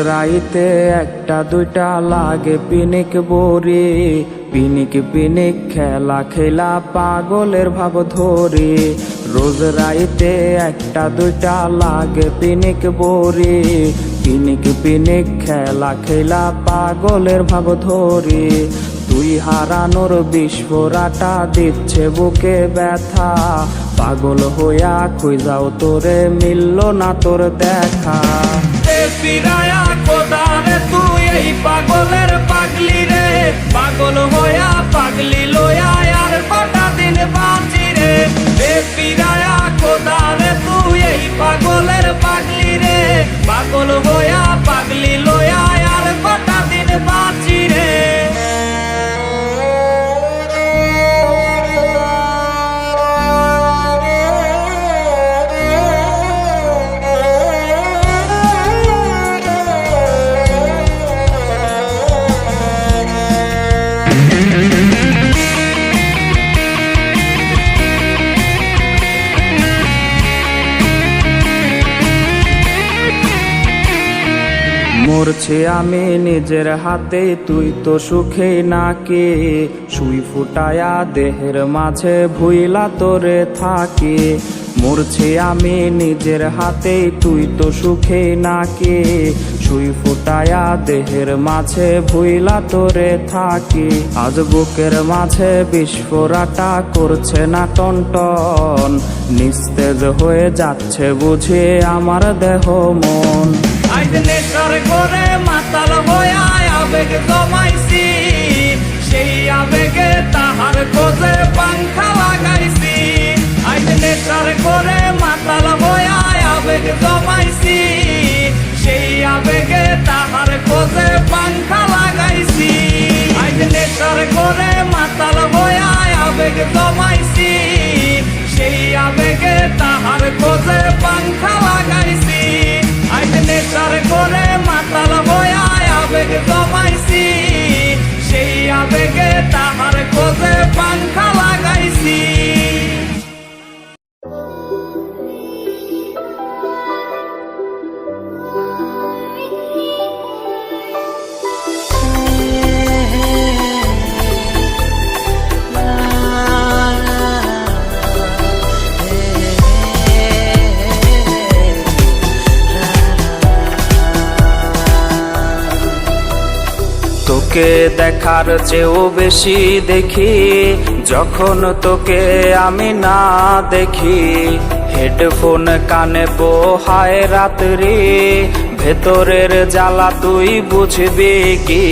রাইতে একটা দুইটা লাগে পিনিক বরি, পিনিক পিনিক খেলা খেলা পাগলের ভাব ধরি। রোজ রাইতে একটা দুইটা লাগে পিনিক বরি, পিনিক পিনিক খেলা খেলা পাগলের ভাব ধরি। তুই হারানোর বিস্ফোরাটা দিচ্ছে বুকে ব্যথা, পাগল হইয়া খুঁজাও তোরে মিলল না তোর দেখা। ফিরায়া খোদারে তুই এই পাগলের পাগলি রে, পাগল হইয়া পাগলি লইয়া আর কটা দিন বাঁচি রে। ফিরায়া খোদারে তুই এই পাগলের পাগলি রে, পাগল হইয়া পাগলি লইয়া আর কটা দিন বাঁচি রে। মরছি আমি নিজের হাতে, তুই তো সুখে নাকি সুই ফুটায়া দেহের মাঝে ভুইলা তোরে থাকি। মরছি আমি নিজের হাতে, তুই তো সুখে নাকি সুই ফুটায়া দেহের মাঝে ভুইলা তোরে থাকি। আজ বুকের মাঝে বিস্ফোরাটা করছে না টনটন, নিস্তেজ হয়ে যাচ্ছে বুঝে আমার দেহ মন। আজ নেশার করে মাতাল হইয়া আবেগ জমাইছি, সেই আবেগে তাহার খোঁজে পাংখা লাগাইছি। আজ নেশার করে মাতাল হইয়া আবেগ জমাইছি, সেই আবেগে তাহার খোঁজে পাংখা লাগাইছি। আজ নেশার করে মাতাল হইয়া আবেগ জমাইছি, সেই আবেগে তাহার খোঁজে পাংখা লাগাইছি। আজ নেশার করে মাতাল হইয়া আবেগ জমাইছি, সেই আবেগে তাহার খোঁজে পাংখা লাগাইছি। তোকে দেখার চেয়েও বেশি দেখি যখন তোকে আমি না দেখি। হেডফোন কানে পোহায় রাত্রি, ভেতরের জ্বালা তুই বুঝবি কি।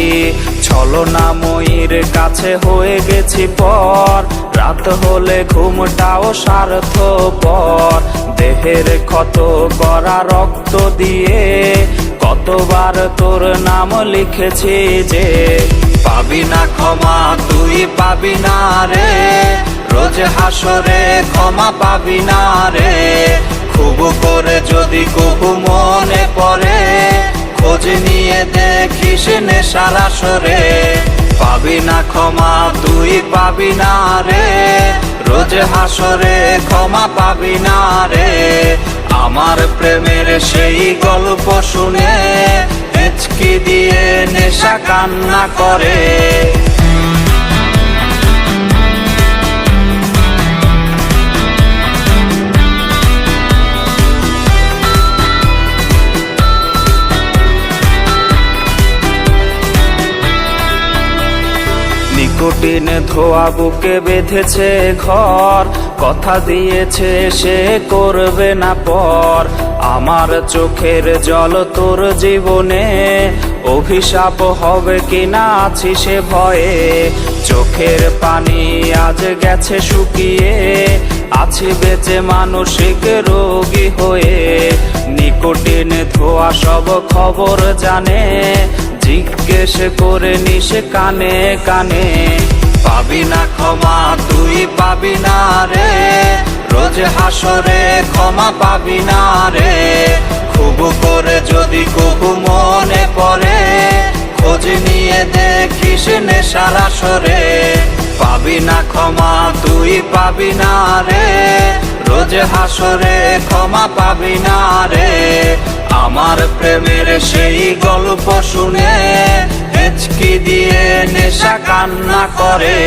ছলনাময়ীর কাছে হয়ে গেছি পর, রাত হলে ঘুমটাও স্বার্থপর। দেহের ক্ষত করা রক্ত দিয়ে কতবার তোর নাম লিখেছি যে, পাবি না ক্ষমা তুই পাবি না রে, রোজ হাসরে ক্ষমা পাবি না রে। খুব করে যদি কবু মনে পড়ে, খোঁজ নিয়ে দেখিস নেশার আসরে। পাবি না ক্ষমা তুই পাবি না রে, রোজ হাসরে ক্ষমা পাবি না রে। আমার প্রেমের সেই গল্প শুনে হেঁচকি দিয়ে নেশা কান্না করে। নিকোটিন ধোয়া বুকে বেঁধেছে ঘর, কথা দিয়েছে সে করবে না পর। আমার চোখের জল তোর জীবনে অভিশাপ হবে কিনা আছি সে ভয়ে। চোখের পানি আজ গেছে শুকিয়ে, আছি বেঁচে মানসিক রোগী হয়ে। নিকোটিন ধোয়া সব খবর জানে, জিজ্ঞেস করে নিস কানে কানে। পাবি না ক্ষমা তুই পাবি না রে, রোজ হাসরে ক্ষমা পাবি না রে। খুব করে যদি কবু মনে পড়ে, খোঁজ নিয়ে দেখিস নেশার আসরে। পাবি না ক্ষমা তুই পাবি না রে, রোজ হাসরে ক্ষমা পাবি না রে। আমার প্রেমের সেই গল্প শুনে হেঁচকি দিয়ে নেশা কান্না করে।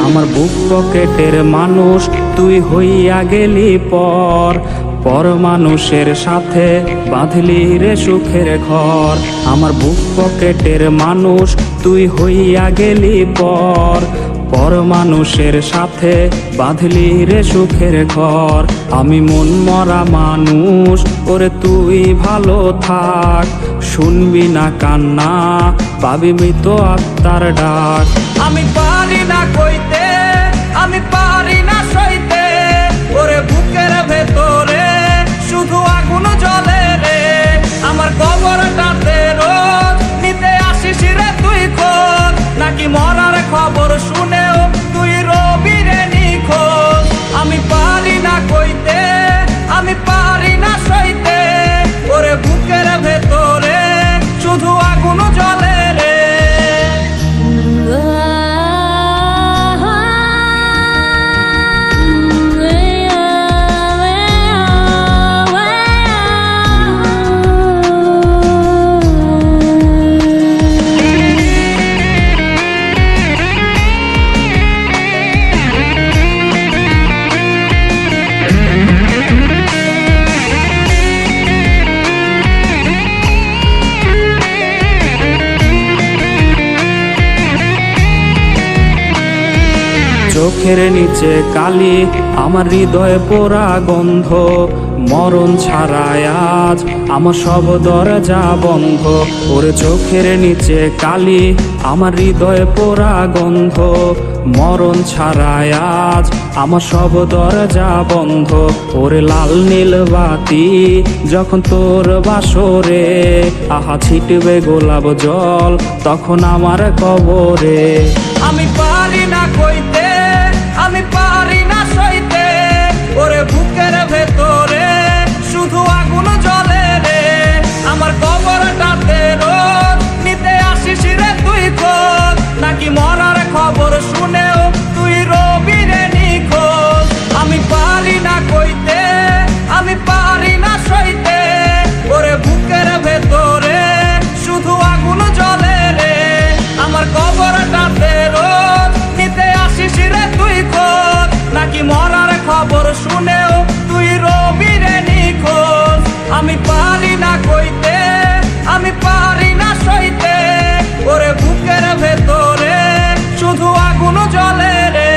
আমার বুক পকেটের মানুষ তুই হইয়া গেলি পর, পর মানুষের সাথে বাঁধলি রে সুখের ঘর। আমার বুক পকেটের মানুষ তুই হইয়া গেলি পর, পর মানুষের সাথে বাঁধলি রে সুখের ঘর। আমি মন মরা মানুষ ওরে তুই ভালো থাক, শুনবি না কান্না পাবি মৃত আত্মার ডাক। আমি পারি না কইতে, আমি পারি না সইতে, ওরে বুকের ভেতরে শুধু আগুন জ্বলে রে। আমার কবরটাতে রোজ নিতে আসিস রে তুই খোঁজ, নাকি মরার খবর শুনেও তুই রবি রে নিখোঁজ। আমি পারি না কইতে, আমি পারি না সইতে, ওরে বুকের ভেতরে শুধু আগুন জ্বলে রে। চোখের নিচে কালি আমার হৃদয়ে পোড়া গন্ধ, মরণ ছাড়ায় আজ আমার সব দরজা বন্ধ। ওরে চোখের নিচে কালি আমার হৃদয়ে পোড়া গন্ধ, মরণ ছাড়ায় আজ আমার সব দরজা বন্ধ। ওরে লাল নীল বাতি যখন তোর বাসরে, আহা ছিটবে গোলাপ জল তখন আমার কবরে। আমি পারি না কইতে, আমি পারি না সইতে, ওরে বুকের ভেতরে শুধু আগুন জ্বলে রে। আমার কবরটাতে রোজ নিতে আসিস রে তুই খোঁজ, নাকি মরার খবর শুনেও তুই রবি রে নিখোঁজ। আমি পারি না কইতে, আমি পারি না সইতে, ওরে বুকের ভেতরে শুধু আগুন জ্বলে রে। আমার কবরটাতে রোজ নিতে আসিস রে তুই খোঁজ, নাকি মরার খবর শুনেও তুই রবি রে নিখোঁজ। আমি পারি না কইতে, আমি পারি না সইতে, ওরে বুকের ভেতরে শুধু আগুন জ্বলে রে।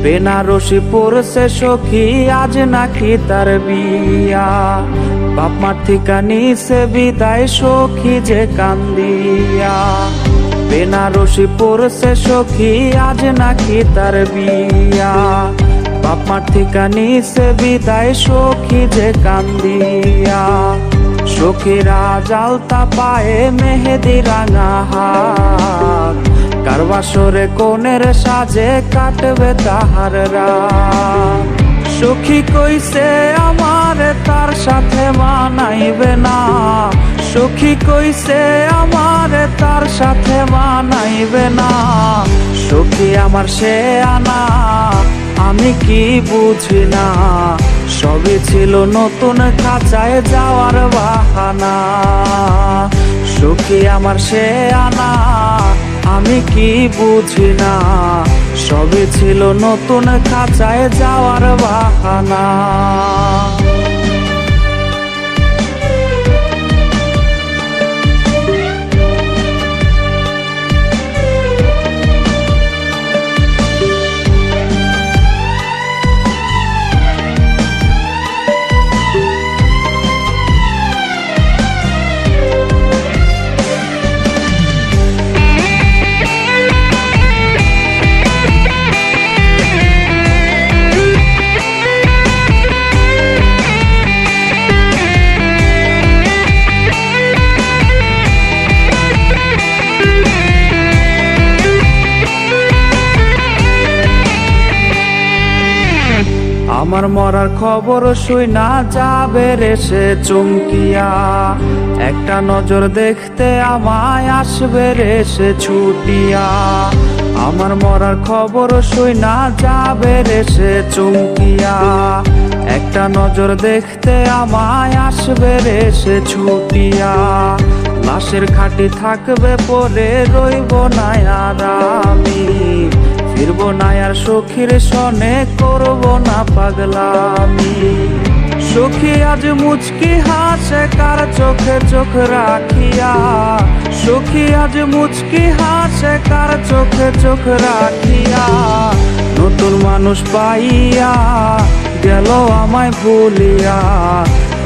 বেনারসি পড়ছে সখী আজ নাকি তার বিয়া, বাপ মার থেকে নিছে বিদায় সখী যে কান্দিয়া। বেনারসি পড়ছে সখী আজ নাকি তার বিয়া, বাপ মার থেকে নিছে বিদায় সখী যে কান্দিয়া। সখীরা জালতা পায়ে মেহেদি রাঙা হাত, কার বাসরে কোনের সাজে কাটবে তাহার রাত। সখী কইছে আমার তার সাথে মানাইবে না, সখী কইছে আমার তার সাথে মানাইবে না। সখী আমার সে আনা আমি কি বুঝি না, সবই ছিল নতুন খাঁচায় যাওয়ার বাহানা। সুখী আমার সে আনা, আমি কি বুঝি না, সবই ছিল নতুন খাঁচায় যাওয়ার বাহানা। আমার মরার খবর শুই না যাবে রে সে চমকিয়া, একটা নজর দেখতে আমায় আসবে রে সে ছুটিয়া। আমার মরার খবর শুই না যাবে রে সে চমকিয়া, একটা নজর দেখতে আমায় আসবে রে সে ছুটিয়া। লাশের খাটি থাকবে পরে রইব না আর আমি, ফিরব না আর সখীর সনে করব না পাগলামি। সখী আজ মুচকি হাসে কার চোখে চোখ রাখিয়া, সখী আজ মুচকি হাসে কার চোখে চোখ রাখিয়া। নতুন মানুষ পাইয়া গেল আমায় ভুলিয়া,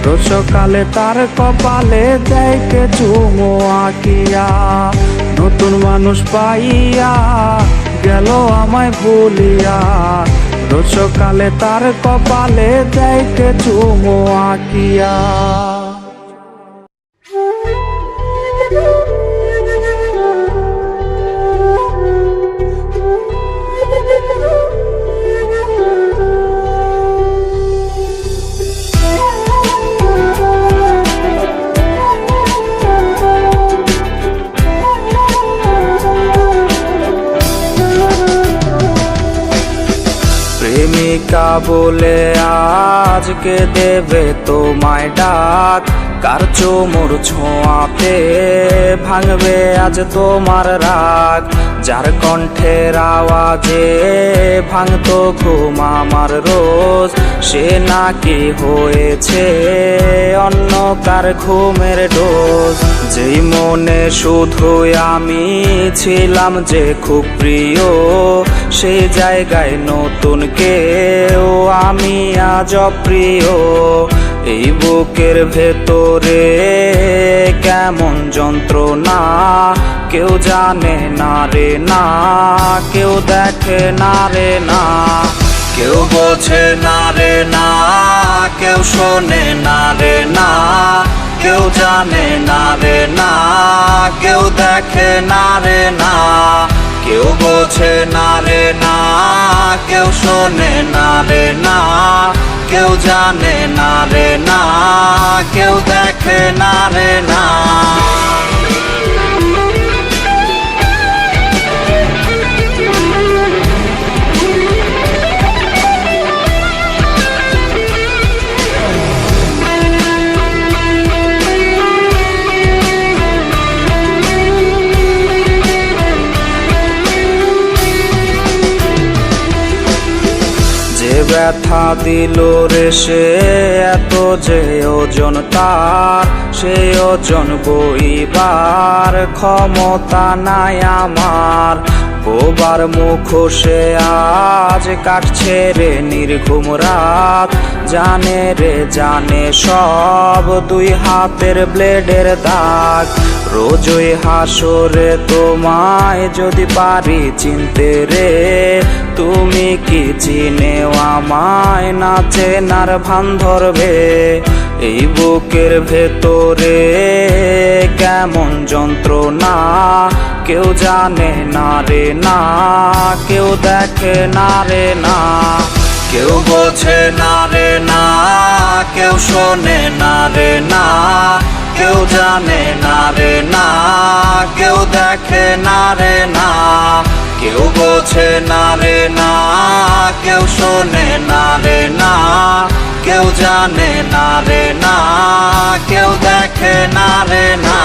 রোজ সকালে তার কপালে দেয় কে চুমো আঁকিয়া। নতুন মানুষ পাইয়া গেল আমায় ভুলিয়া, রোজ সকালে তার কপালে দেয় কে চুমো আঁকিয়া। প্রেমিকা বলে আজকে দেবে তোমায় ডাক, কার চোমর ছোঁয়াতে ভাঙবে আজ তোমার রাগ। যার কণ্ঠের আওয়াজে ভাঙতো ঘুম আমার রোজ, সে নাকি হয়েছে অন্য কার ঘুমের ডোজ। যেই মনে শুধুই আমি ছিলাম যে খুব প্রিয়, সেই জায়গায় নতুন কেউ আমি আজ অপ্রিয়। এই বুকের ভেতরে কেমন যন্ত্রণা, কেউ জানে না রে না, কেউ দেখে না রে না, কেউ বোঝে না রে না, কেউ শোনে না রে না, কেউ জানে না রে না, কেউ দেখে না রে না, কেউ বোঝে না রে না, কেউ শোনে না রে না, কেউ জানে না রে না, কেউ দেখে না রে না। ব্যথা দিল রে সে এত যে ওজন তার, সে ওজন বইবার ক্ষমতা নাই আমার। বোবার মুখোশে আজ কাটছে রে নির্ঘুম রাত, জানে রে জানে সব দুই হাতের ব্লেডের দাগ। রোজই হাসরে তোমায় যদি পারি চিনতে রে, তুমি কি চিনেও আমায় না চেনার ভান ধরবে। এই বুকের ভেতরে কেমন যন্ত্রণা, কেউ জানে না রে না, কেউ দেখে না রে না, কেউ বোঝে না রে না, কেউ শোনে না রে না, কেউ জানে না রে না, কেউ দেখে না রে না, কেউ বোঝে না রে না, কেউ শোনে না রে না, কেউ জানে না রে না, কেউ দেখে না রে না।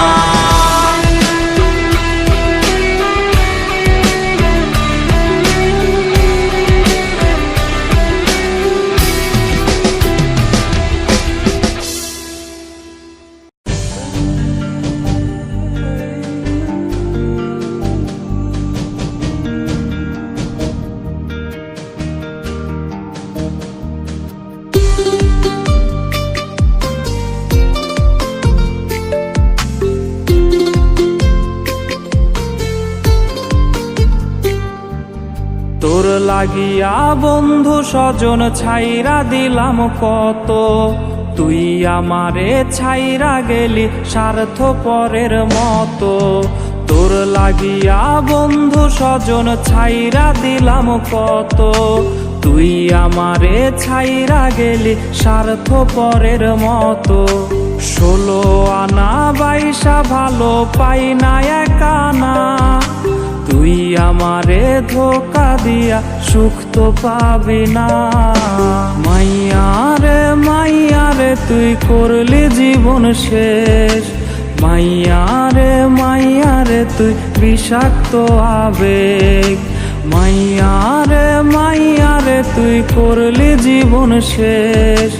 লাগিয়া বন্ধু স্বজন ছাইরা দিলাম কত, তুই আমারে ছাইরা গেলি স্বার্থপরের মতো। তোর লাগিয়া বন্ধু স্বজন ছাইরা দিলাম কত, তুই আমারে ছাইরা গেলি স্বার্থপরের মতো। 16 আনা 22 ভালো পাই না একানা, তুই আমারে ধোকা দিয়া সুখ তো পাবি না। মাইয়ারে তুই করলি জীবন শেষ, মাইয়ারে তুই বিষাক্ত আবেগ। মাইয়ারে তুই করলি জীবন শেষ,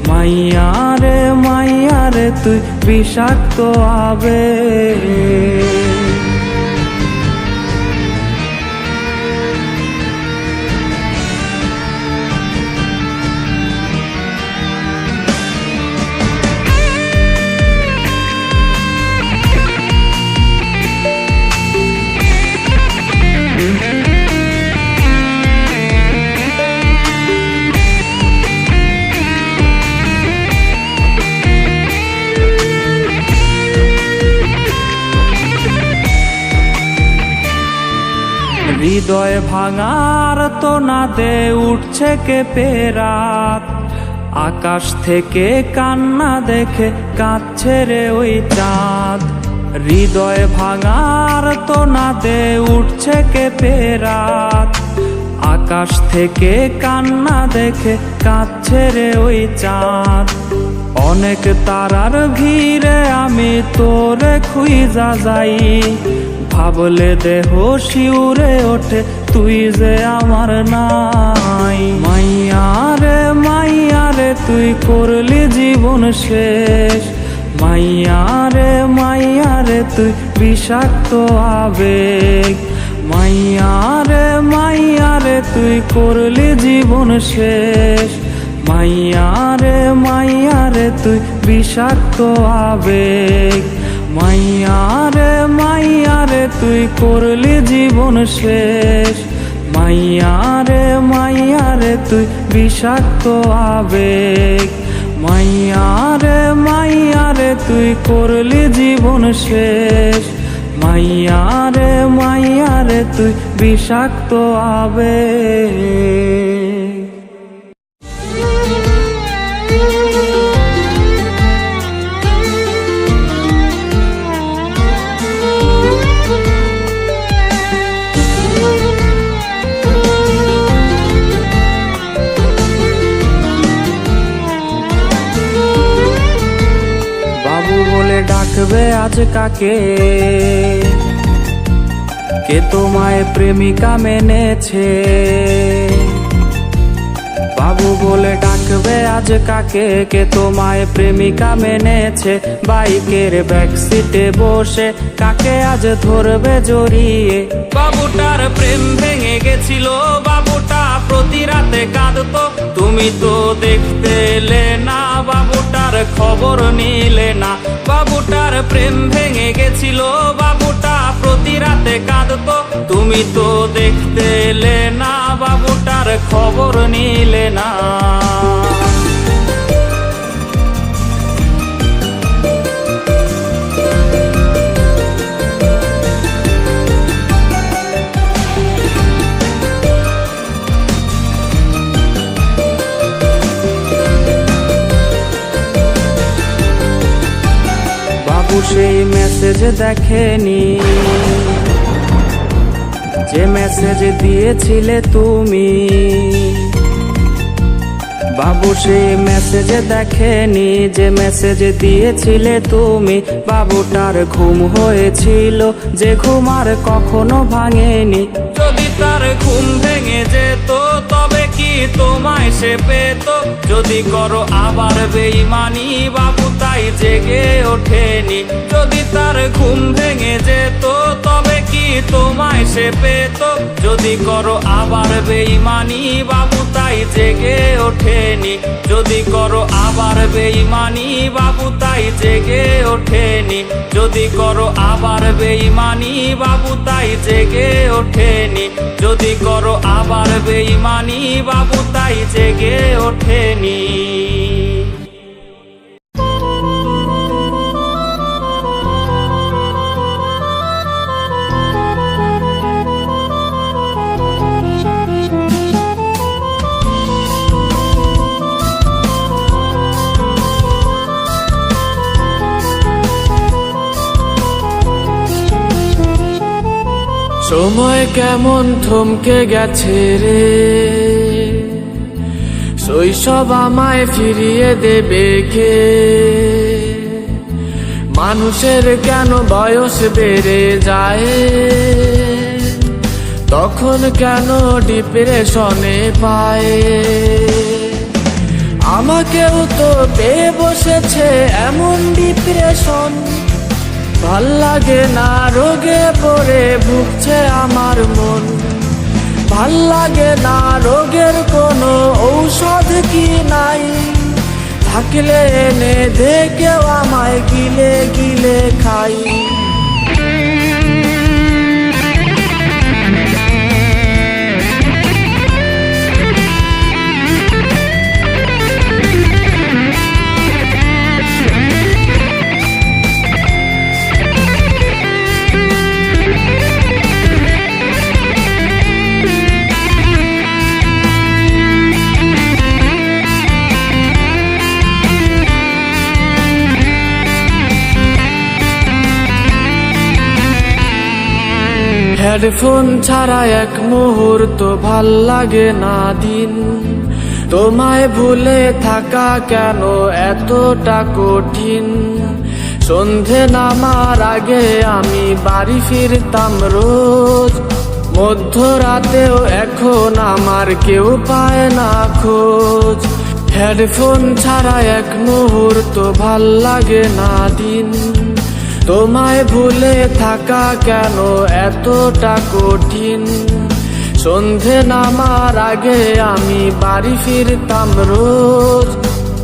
মাইয়ারে তুই বিষাক্ত আবেগ। হৃদয় ভাঙার তো নাদে উঠছে কেঁপে রাত, আকাশ থেকে কান্না দেখে কাঁদছে রে ওই চাঁদ। হৃদয় ভাঙার তো নাদে উঠছে কেঁপে রাত, আকাশ থেকে কান্না দেখে কাঁদছে রে ওই চাঁদ। অনেক তারার ভিড়ে আমি তোরে খুঁজা যাই, ভাবলে দেহ শিউরে ওঠে তুই যে আমার নাই। মাইয়ারে তুই করলি জীবন শেষ, মাইয়ারে তুই বিষাক্ত আবেগ। মাইয়ারে তুই করলি জীবন শেষ, মাইয়ারে তুই বিষাক্ত আবেগ। মাইয়ারে তুই করলি জীবন শেষ, মাইয়ারে তুই বিষাক্ত আবেগ। মাইয়ারে তুই করলি জীবন শেষ, মাইয়ারে তুই বিষাক্ত আবেগ। ডাকবে আজ কাকে, কে তোমায় প্রেমিকা মেনেছে? বাবু বলে ডাকবে আজ কাকে, কে তোমায় প্রেমিকা মেনেছে? বাইকের ব্যাক সিটে বসে কাকে আজ ধরবে জড়িয়ে? বাবুটার প্রেম ভেঙে গেছিল, বাবুটা প্রতি রাতে কাঁদতো, তুমি তো দেখতে এলে না, বাবুটার খবর নিলে না। বাবুটার প্রেম ভেঙে গেছিল, বাবুটা প্রতি রাতে কাঁদতো, তুমি তো দেখতে এলে না, বাবুটার খবর নিলে না। বাবু সেই মেসেজ দেখেনি, যে মেসেজ দিয়েছিলে তুমি। বাবু সেই মেসেজ দেখেনি, যে মেসেজ দিয়েছিলে তুমি। বাবুটার ঘুম হয়েছিল, যে ঘুম আর কখনো ভাঙেনি। যদি তার ঘুম ভেঙে যেত তবে কি তোমায় সে পেত? যদি করো আবার বেঈমানি, বাবু তাই জেগে ওঠেনি। যদি তার ঘুম ভেঙে যেত, তবে কি তোমায় সে পেত? যদি করো আবার বেঈমানি, বাবু তাই জেগে ওঠেনি। যদি করো আবার বেঈমানি, বাবু তাই জেগে ওঠেনি। যদি করো আবার বেঈমানি, বাবু তাই জেগে ওঠেনি। যদি করো আবার বেঈমানি, বাবু তাই জেগে ওঠেনি। সময় কেমন থমকে গেছে রে, শৈশব আমায় ফিরিয়ে দেবে কে? মানুষের কেন বয়স বেড়ে যায়, তখন কেন ডিপ্রেশনে পায়? আমাকেও তো পেয়ে বসেছে এমন ডিপ্রেশন, ভাল লাগে না রোগে পড়ে ভুগছে আমার মন। ভাল লাগে না রোগের কোনো ঔষধ কি নাই, থাকলে এনে দে কেউ আমায় গিলে গিলে খাই। হেডফোন ছাড়া এক মুহূর্ত ভাল লাগে না দিন, তোমায় ভুলে থাকা কেন এতটা কঠিন? সন্ধে নামার আগে আমি বাড়ি ফিরতাম রোজ, মধ্যরাতেও এখন আমার কেউ পায় না খোঁজ। হেডফোন ছাড়া এক মুহূর্ত ভাল লাগে না দিন, তোমায় ভুলে থাকা কেন এতটা কঠিন? সন্ধে নামার আগে আমি বাড়ি ফিরতাম রোজ,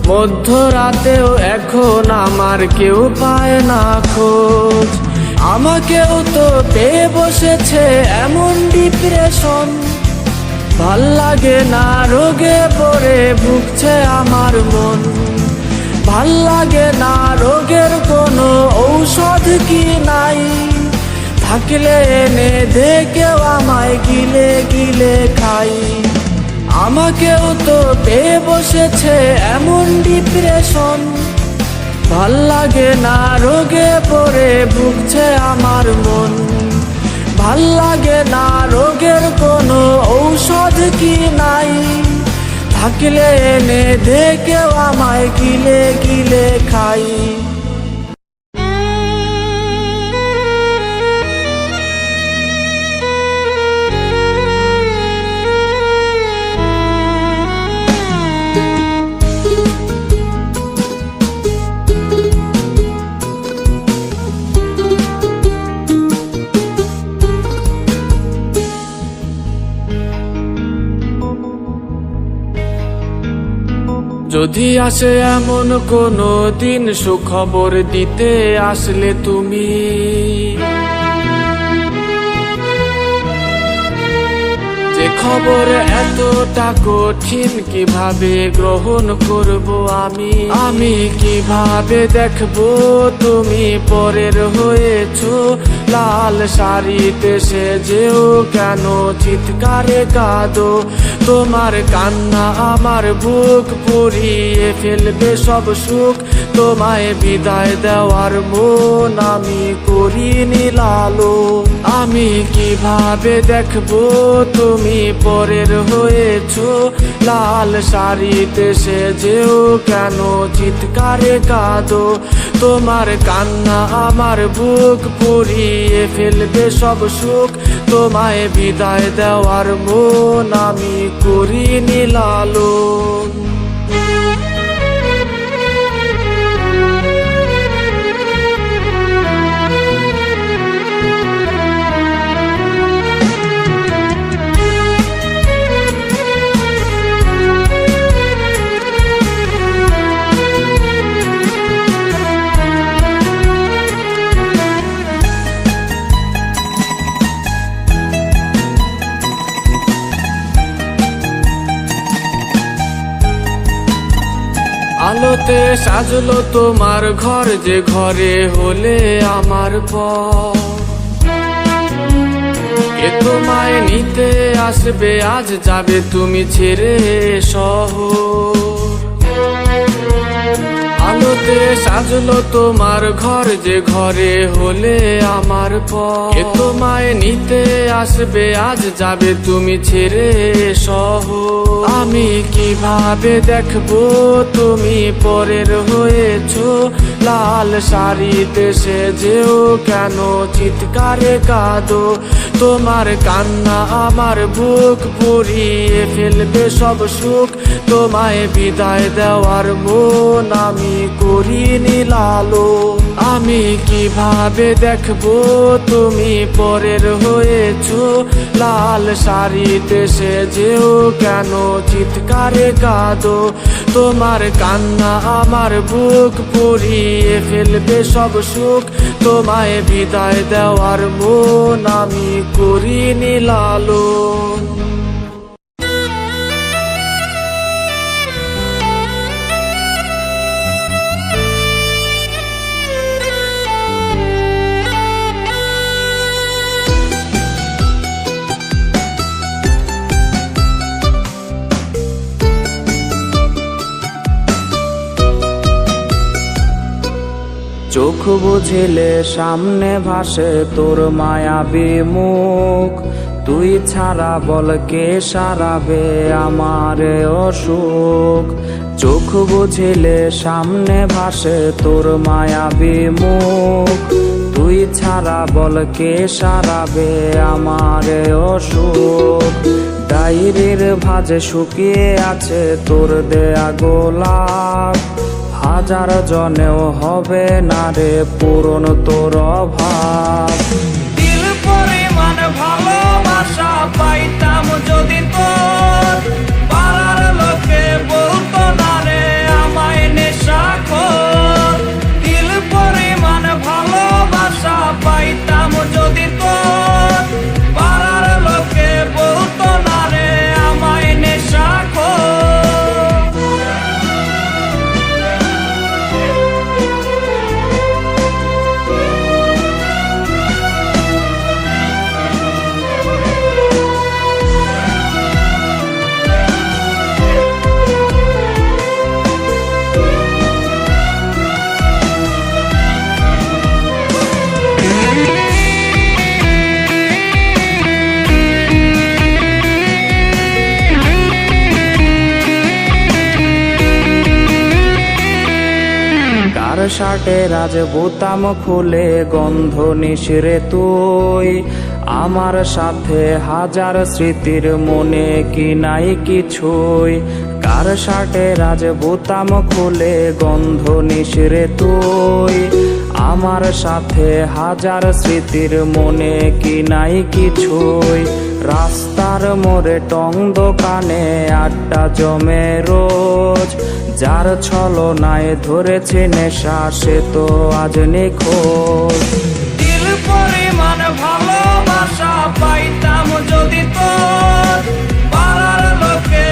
মধ্যরাতেও এখন আমার কেউ পায় না খোঁজ। আমাকেও তো পেয়ে বসেছে এমন ডিপ্রেশন, ভাল লাগে না রোগে পড়ে ভুগছে আমার মন। ভাল লাগে না রোগের কোনো ঔষধ কি নাই, থাকলে এনে দে কেউ আমায় গিলে গিলে খাই। আমাকেও তো পেয়ে বসেছে এমন ডিপ্রেশন, ভাল লাগে না রোগে পড়ে ভুগছে আমার মন। ভাল লাগে না রোগের কোনো ঔষধ কি নাই, থাকলে এনে দে কেউ আমায় গিলে গিলে খাই। যদি আসে এমন কোনো দিন সুখবর দিতে আসলে তুমি, যে খবর এতটা কঠিন কিভাবে গ্রহণ করব আমি কিভাবে দেখবো তুমি পরের হয়েছো? লাল শাড়িতে সেজেও কেন চিৎকারে কাঁদো? তোমার কান্না আমার বুক পুড়িয়ে ফেলবে সব সুখ, তোমায় বিদায় দেওয়ার মন আমি করিনি লালো। আমি কিভাবে দেখবো তুমি পরের হয়েছো? লাল শাড়িতে সেজেও কেন চিৎকারে কাঁদো? তোমার কান্না আমার বুক পুড়িয়ে পুড়িয়ে ফেলবে সব সুখ, তোমায় বিদায় দেওয়ার মন আমি করিনি লালন। আলোতে সাজলো তোমার ঘর, যে ঘরে হলে আমার পর। কে তোমায় নিতে আসবে, আজ যাবে তুমি ছেড়ে শহর। আলোতে সাজলো তোমার ঘর, যে ঘরে হলে আমার পর। কে তোমায় নিতে আসবে, আজ যাবে তুমি ছেড়ে শহর। আমি কিভাবে দেখবো তুমি পরের হয়েছো, লাল শাড়িতে সেজেও কেন চিৎকারে কাঁদো। তোমার কান্না আমার বুক পুড়িয়ে ফেলবে সব সুখ, তোমায় বিদায় দেওয়ার মন আমি করিনি লালন। আমি কিভাবে দেখবো তুমি পরের হয়েছো, লাল শাড়িতে সেজেও কেন চিৎকারে কাঁদো। তোমার কান্না আমার বুক পুড়িয়ে ফেলবে সব সুখ, তোমায় বিদায় দেওয়ার মন আমি করিনি লালন। চোখ বুঝিলে সামনে ভাসে তোর মায়াবী মুখ, তুই ছাড়া বল কে সারাবে আমার অসুখ। চোখ বুঝিলে সামনে ভাসে তোর মায়াবী মুখ, তুই ছাড়া বল কে সারাবে আমার অসুখ। ডায়েরির ভাঁজে শুকিয়ে আছে তোর দেয়া গোলাপ, হাজার জনেও হবে না রে পূরণ তোর অভাব। দিল পরিমাণ ভালোবাসা পাইতাম যদি তোর, পাড়ার লোকে বলতো না রে আমায় নেশাখোর। দিল পরিমাণ ভালোবাসা পাইতাম যদি তোর, পাড়ার লোকে বলতো না রে আমায় নেশাখোর। শার্টের আজ বোতাম খুলে গন্ধ নিশিরে তুই, আমার সাথে হাজার স্মৃতির মনে কি নাই কিছুই। কার শার্টের আজ বোতাম খুলে গন্ধ নিশিরে তুই, আমার সাথে হাজার স্মৃতির মনে কি নাই কিছুই। রাস্তার মোড়ে টং দোকানে আড্ডা জমে রোজ, যার ছলনায় ধরেছে নেশা সে তো আজ নিখোঁজ। দিল পরিমাণ ভালোবাসা পাইতাম যদি তোর, পাড়ার লোকে